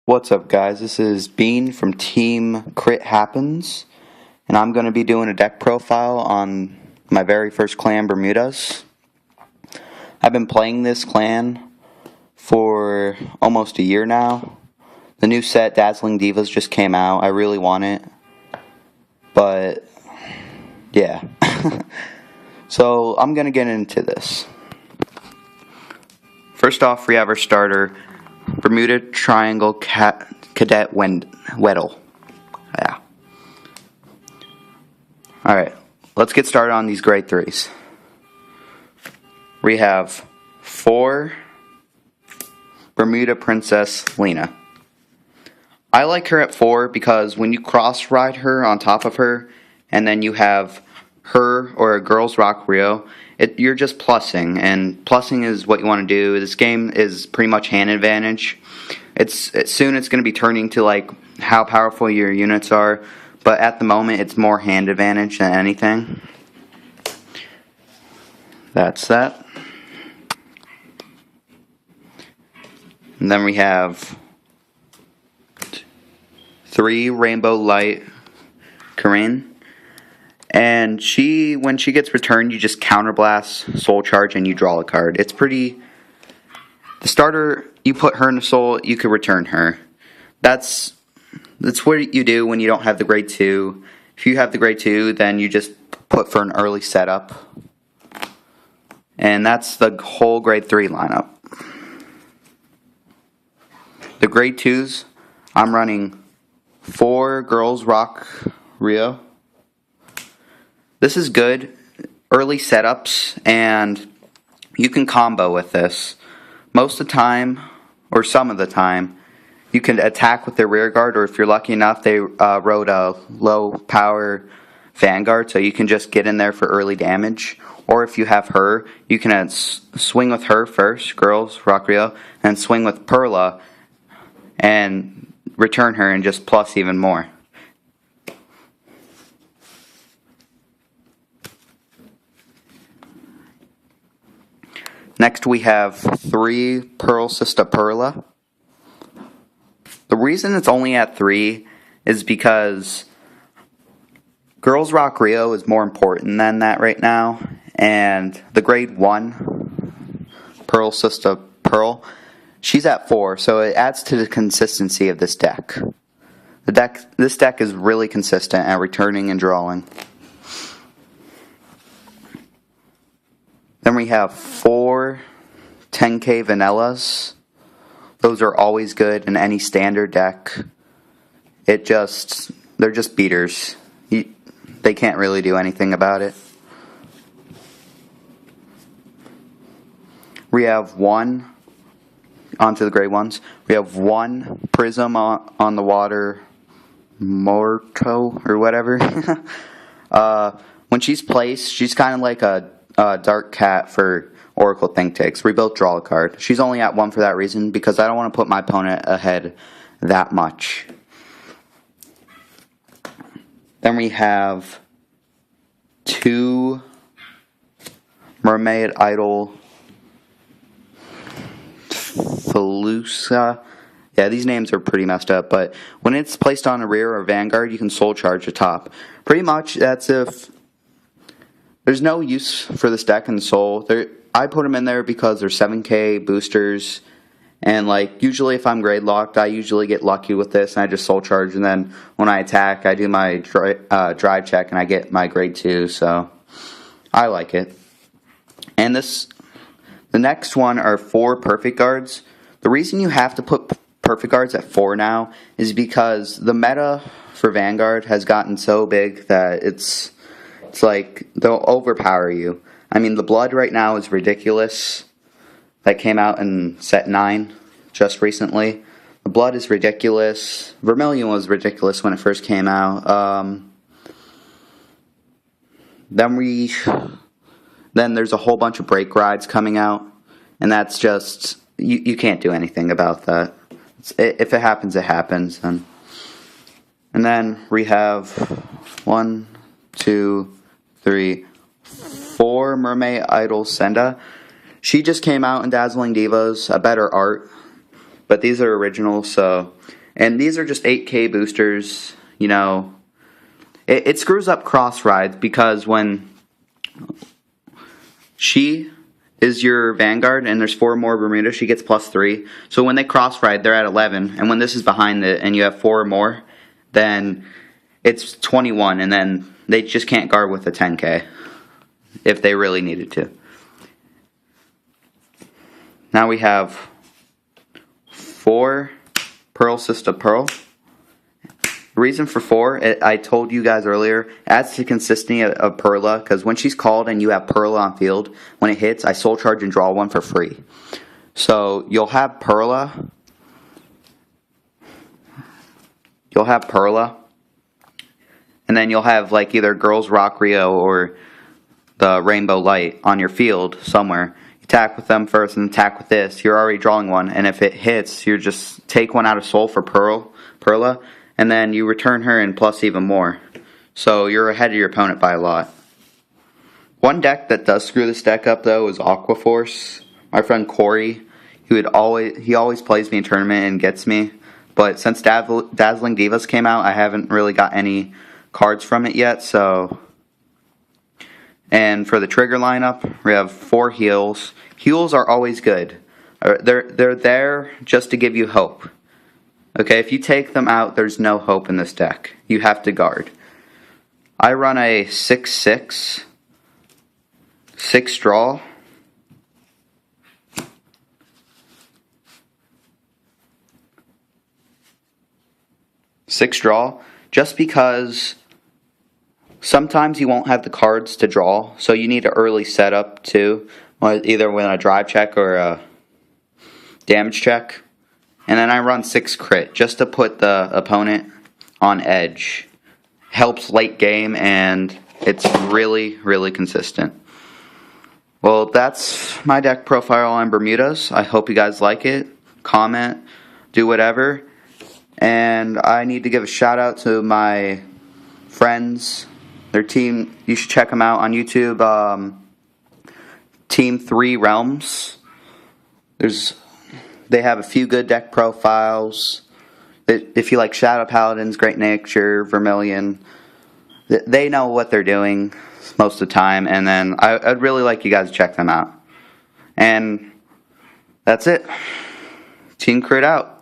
What's up, guys? This is Bean from Team Crit Happens, and I'm going to be doing a deck profile on my very first clan, Bermudas. I've been playing this clan for almost a year now. The new set, Dazzling Divas, just came out. I really want it, but yeah. So I'm going to get into this. First off, we have our starter, Bermuda Triangle Cadet Weddle. Yeah. Alright, let's get started on these grade 3s. We have 4 Bermuda Princess Lena. I like her at 4 because when you cross ride her on top of her, and then you have her or a Girls Rock Rio, you're just plussing, and plussing is what you want to do. This game is pretty much hand advantage. Soon it's going to be turning to like how powerful your units are, but at the moment it's more hand advantage than anything. That's that. And then we have 3 Rainbow Light Corinne. And when she gets returned, you just counterblast, soul charge, and you draw a card. It's pretty... The starter, you put her in the soul, you could return her. That's what you do when you don't have the grade 2. If you have the grade 2, then you just put for an early setup. And that's the whole grade 3 lineup. The grade 2s, I'm running 4 Girls Rock Rio. This is good, early setups, and you can combo with this. Most of the time, or some of the time, you can attack with their rear guard, or if you're lucky enough, they rode a low power vanguard, so you can just get in there for early damage. Or if you have her, you can swing with her first, Girls Rock Rio, and swing with Perla, and return her and just plus even more. Next we have 3 Pearl Sister Perla. The reason it's only at 3 is because Girls Rock Rio is more important than that right now. And the grade 1 Pearl Sister Pearl, she's at 4, so it adds to the consistency of this deck. This deck is really consistent at returning and drawing. Then we have 4 10k Vanillas. Those are always good in any standard deck. They're just beaters. They can't really do anything about it. We have onto the grade 1s. We have 1 Prism on the water, Morto, or whatever. When she's placed, she's kind of like a Dark Cat for Oracle Think Takes. Rebuild, draw a card. She's only at 1 for that reason, because I don't want to put my opponent ahead that much. Then we have 2 Mermaid Idol Felusa. Yeah, these names are pretty messed up, but when it's placed on a rear or vanguard, you can soul charge the top. Pretty much, that's if... There's no use for this deck in soul. I put them in there because they're 7k boosters, and like usually if I'm grade locked, I usually get lucky with this, and I just soul charge, and then when I attack, I do my drive check, and I get my grade 2. So I like it. And the next one are 4 perfect guards. The reason you have to put perfect guards at 4 now is because the meta for Vanguard has gotten so big that it's like they'll overpower you. I mean, the blood right now is ridiculous. That came out in set 9 just recently. The blood is ridiculous. Vermilion was ridiculous when it first came out. Then there's a whole bunch of break rides coming out, and that's just you can't do anything about that. If it happens, it happens. And then we have 1, 2, 3, 4 Mermaid Idol Senda. She just came out in Dazzling Divas, a better art, but these are original, so And these are just 8K boosters. You know, it screws up cross rides because when she is your Vanguard and there's 4 more Bermuda, she gets +3. So when they cross ride, they're at 11. And when this is behind it and you have 4 more, then it's 21. And then they just can't guard with a 10K if they really needed to. Now we have 4 Pearl Sister Pearl. The reason for 4, I told you guys earlier, adds to consistency of Perla, because when she's called and you have Perla on field, when it hits, I soul charge and draw 1 for free. So you'll have Perla. And then you'll have like either Girls Rock Rio or the Rainbow Light on your field somewhere. You attack with them first and attack with this. You're already drawing 1. And if it hits, you just take 1 out of soul for Perla. And then you return her and plus even more. So you're ahead of your opponent by a lot. One deck that does screw this deck up though is Aqua Force. My friend Corey, he always plays me in tournament and gets me. But since Dazzling Divas came out, I haven't really got any cards from it yet. So, and for the trigger lineup, we have 4 heals. Heals are always good. They're there just to give you hope. Okay, if you take them out, there's no hope in this deck. You have to guard. I run a 6/6, 6 draw. Just because sometimes you won't have the cards to draw, so you need an early setup too, either with a drive check or a damage check. And then I run 6 crit just to put the opponent on edge. Helps late game and it's really, really consistent. Well, that's my deck profile on Bermudas. I hope you guys like it. Comment, do whatever. And I need to give a shout out to my friends, their team. You should check them out on YouTube. Team 3 Realms. They have a few good deck profiles. If you like Shadow Paladins, Great Nature, Vermilion, they know what they're doing most of the time. And then I'd really like you guys to check them out. And that's it. Team Crit out.